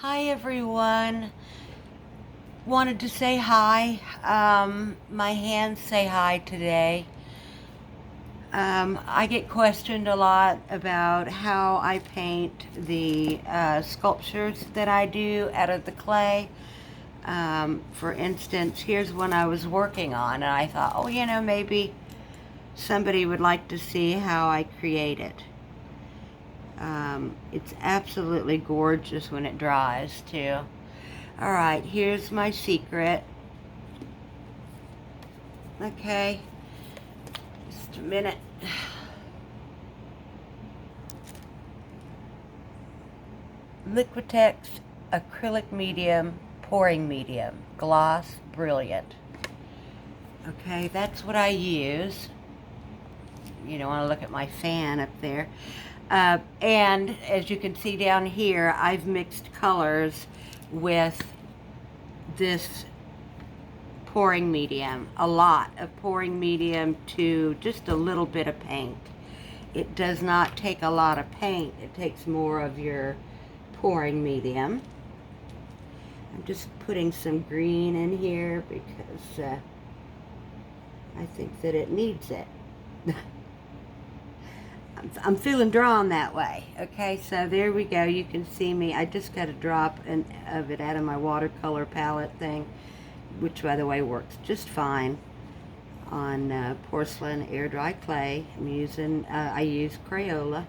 Hi everyone. Wanted to say hi. My hands say hi today. I get questioned a lot about how I paint the sculptures that I do out of the clay. For instance, here's one I was working on, and I thought, oh, maybe somebody would like to see how I create it. It's absolutely gorgeous when it dries, too. Alright, here's my secret. Okay, just a minute. Liquitex acrylic medium, pouring medium, gloss brilliant. Okay, that's what I use. You don't want to look at my fan up there. And as you can see down here, I've mixed colors with this pouring medium, a lot of pouring medium to just a little bit of paint. It does not take a lot of paint, it takes more of your pouring medium. I'm just putting some green in here because I think that it needs it. I'm feeling drawn that way. Okay, so there we go. You can see me. I just got a drop of it out of my watercolor palette thing, which by the way works just fine on porcelain air dry clay. I use Crayola.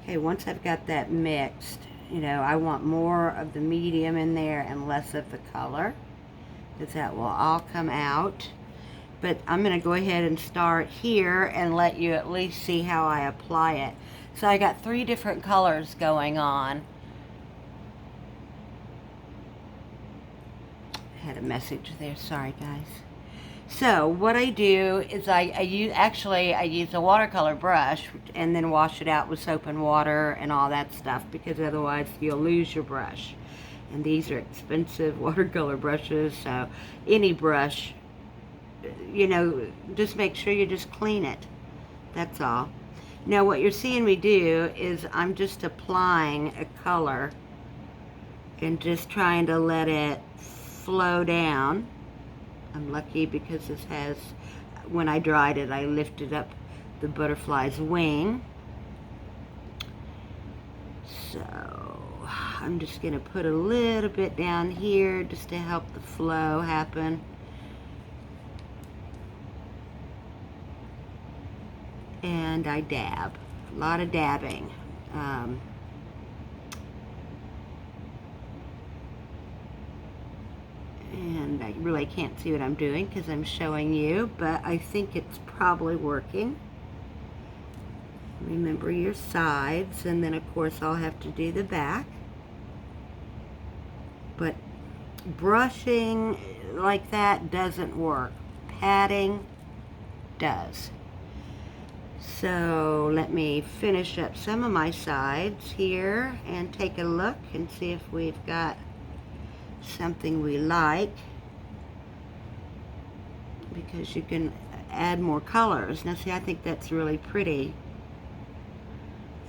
Okay, once I've got that mixed, I want more of the medium in there and less of the color, because that will all come out. But I'm going to go ahead and start here and let you at least see how I apply it. So I got 3 different colors going on. I had a message there, sorry guys. So what I do is I use a watercolor brush and then wash it out with soap and water and all that stuff, because otherwise you'll lose your brush. And these are expensive watercolor brushes, so any brush, just make sure you just clean it. That's all. Now what you're seeing me do is I'm just applying a color and just trying to let it flow down. I'm lucky because this has, when I dried it, I lifted up the butterfly's wing. So I'm just going to put a little bit down here just to help the flow happen. And I dab, a lot of dabbing. And I really can't see what I'm doing because I'm showing you, but I think it's probably working. Remember your sides, and then of course I'll have to do the back. But brushing like that doesn't work. Patting does. So let me finish up some of my sides here and take a look and see if we've got something we like, because you can add more colors. Now see, I think that's really pretty.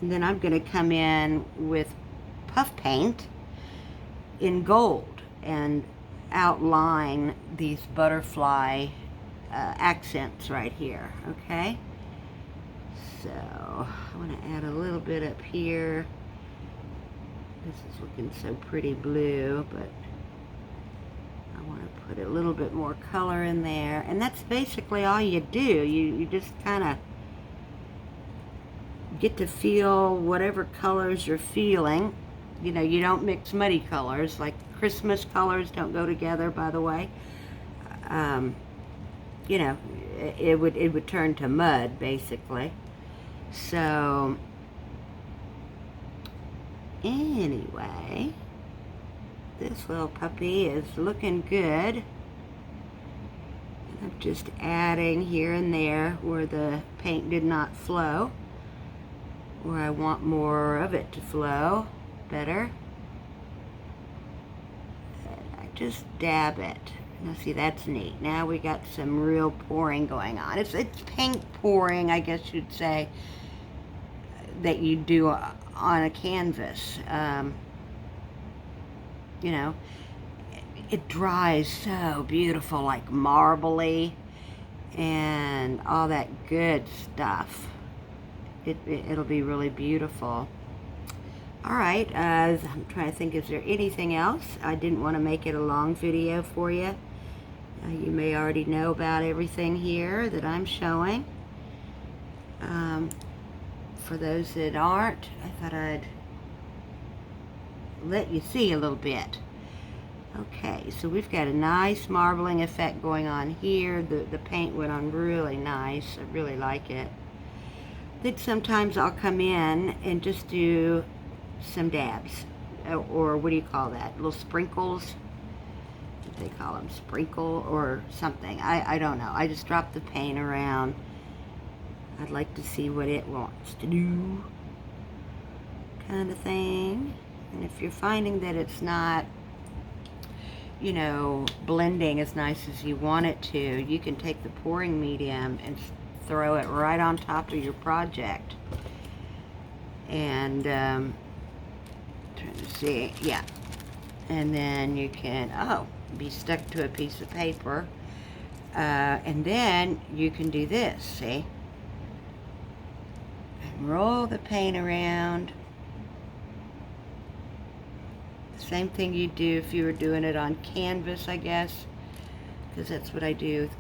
And then I'm going to come in with puff paint in gold and outline these butterfly accents right here, okay? So I want to add a little bit up here. This is looking so pretty blue, but I want to put a little bit more color in there. And that's basically all you do. You just kind of get to feel whatever colors you're feeling. You don't mix muddy colors. Like Christmas colors don't go together, by the way. It would turn to mud, basically. So anyway, this little puppy is looking good. And I'm just adding here and there where the paint did not flow, where I want more of it to flow better. And I just dab it. Now see, that's neat. Now we got some real pouring going on. It's paint pouring, I guess you'd say, that you do on a canvas. you know, it dries so beautiful, like marbly and all that good stuff. It'll be really beautiful. All right, I'm trying to think, is there anything else? I didn't want to make it a long video for you. You may already know about everything here that I'm showing. For those that aren't, I thought I'd let you see a little bit. Okay, so we've got a nice marbling effect going on here. The paint went on really nice. I really like it. I think sometimes I'll come in and just do some dabs, or what do you call that? Little sprinkles? What do they call them? Sprinkle or something. I don't know. I just drop the paint around. I'd like to see what it wants to do, kind of thing. And if you're finding that it's not, you know, blending as nice as you want it to, you can take the pouring medium and throw it right on top of your project. And trying to see, yeah. And then you can, be stuck to a piece of paper. And then you can do this, see? And roll the paint around. Same thing you do if you were doing it on canvas, I guess, because that's what I do with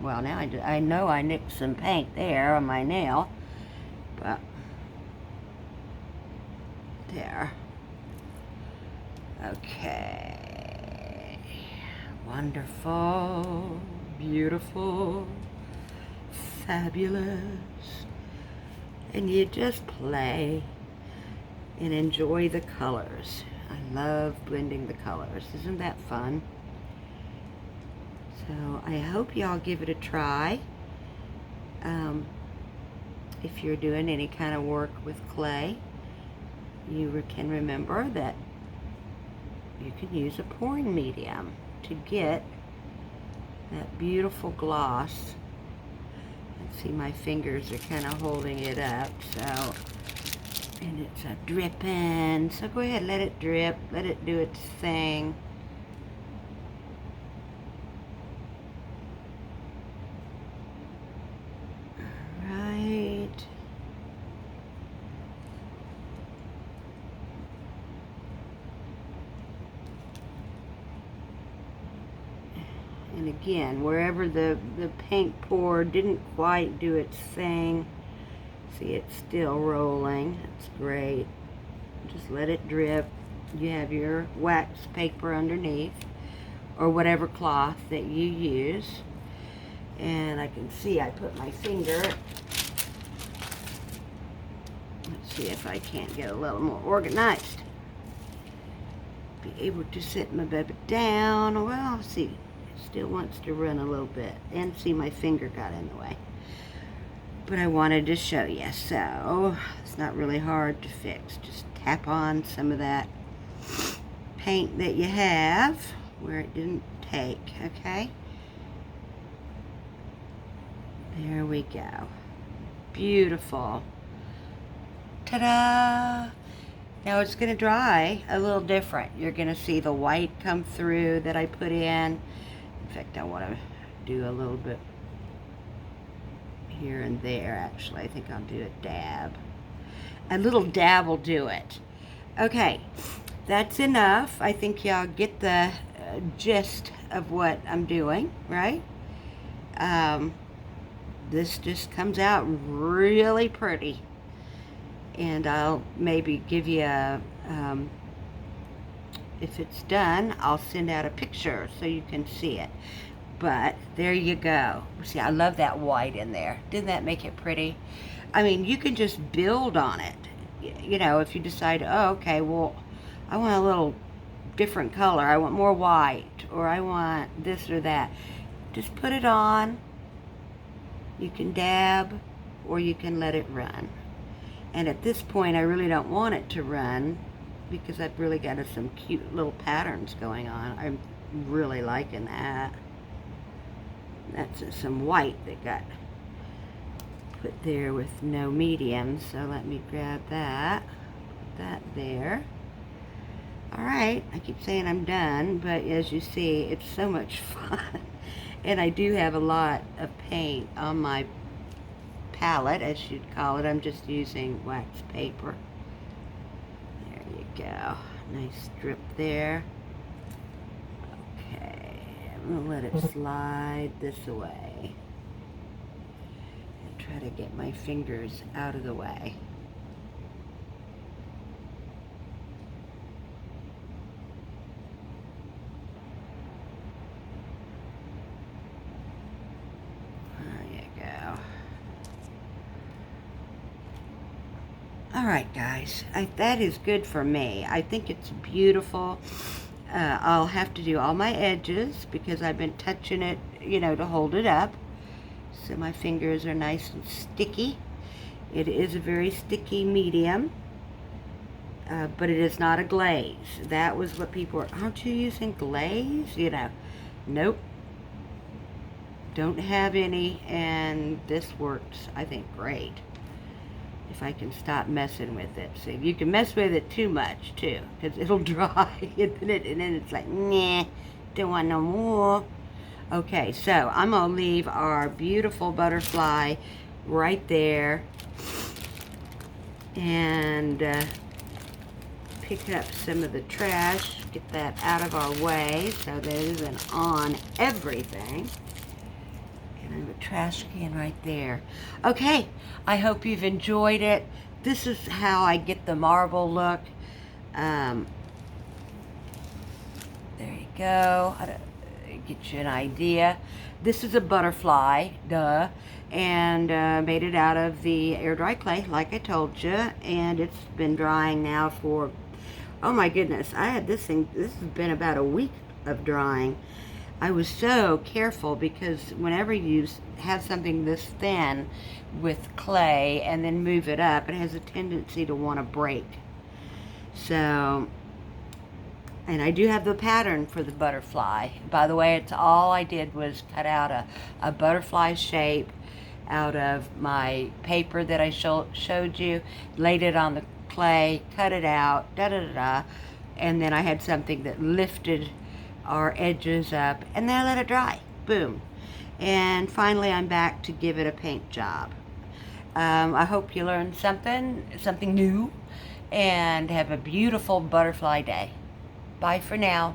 well, now I know I nicked some paint there on my nail, but there. Okay, wonderful, beautiful, fabulous, and you just play and enjoy the colors. I love blending the colors. Isn't that fun? So I hope y'all give it a try. If you're doing any kind of work with clay, you can remember that you can use a pouring medium to get that beautiful gloss. And see, my fingers are kind of holding it up, so, and it's a dripping, so go ahead, let it drip, let it do its thing. Right. And again, wherever the paint pour didn't quite do its thing, see, it's still rolling. It's great. Just let it drip. You have your wax paper underneath, or whatever cloth that you use. And I can see I put my finger. Let's see if I can't get a little more organized. Be able to sit my baby down. Well, see, it still wants to run a little bit. And see, my finger got in the way. But I wanted to show you, so it's not really hard to fix. Just tap on some of that paint that you have where it didn't take, okay? There we go. Beautiful. Ta-da! Now it's going to dry a little different. You're going to see the white come through that I put in. In fact, I want to do a little bit here and there. Actually, I think I'll do a dab. A little dab will do it. Okay, that's enough. I think y'all get the gist of what I'm doing, right? This just comes out really pretty. And I'll maybe give you a, if it's done, I'll send out a picture so you can see it. But there you go. See, I love that white in there. Didn't that make it pretty? I mean, you can just build on it. You know, if you decide, oh, okay, well, I want a little different color. I want more white, or I want this or that. Just put it on. You can dab, or you can let it run. And at this point, I really don't want it to run because I've really got some cute little patterns going on. I'm really liking that. That's some white that got put there with no medium, so let me grab that, put that there. Alright, I keep saying I'm done, but as you see, it's so much fun. And I do have a lot of paint on my palette, as you'd call it. I'm just using wax paper. There you go. Nice strip there. Okay, I'm going to let it slide this way. And try to get my fingers out of the way. Alright guys, that is good for me. I think it's beautiful. I'll have to do all my edges because I've been touching it, you know, to hold it up. So my fingers are nice and sticky. It is a very sticky medium, but it is not a glaze. That was what people were, aren't you using glaze? You know, nope. Don't have any, and this works, I think, great. If I can stop messing with it. See, you can mess with it too much, too, because it'll dry, and then it's like, nah, don't want no more. Okay, so I'm going to leave our beautiful butterfly right there, and pick up some of the trash, get that out of our way, so that it isn't on everything. And a trash can right there. Okay, I hope you've enjoyed it. This is how I get the marble look. There you go. Get you an idea. This is a butterfly, duh, and made it out of the air dry clay, like I told you, and it's been drying now for, oh my goodness, I had this thing, this has been about a week of drying. I was so careful because whenever you have something this thin with clay and then move it up, it has a tendency to want to break. So, and I do have the pattern for the butterfly. By the way, it's all I did was cut out a butterfly shape out of my paper that I showed you, laid it on the clay, cut it out, and then I had something that lifted our edges up, and then I let it dry. Boom. And finally I'm back to give it a paint job. I hope you learned something new, and have a beautiful butterfly day. Bye for now.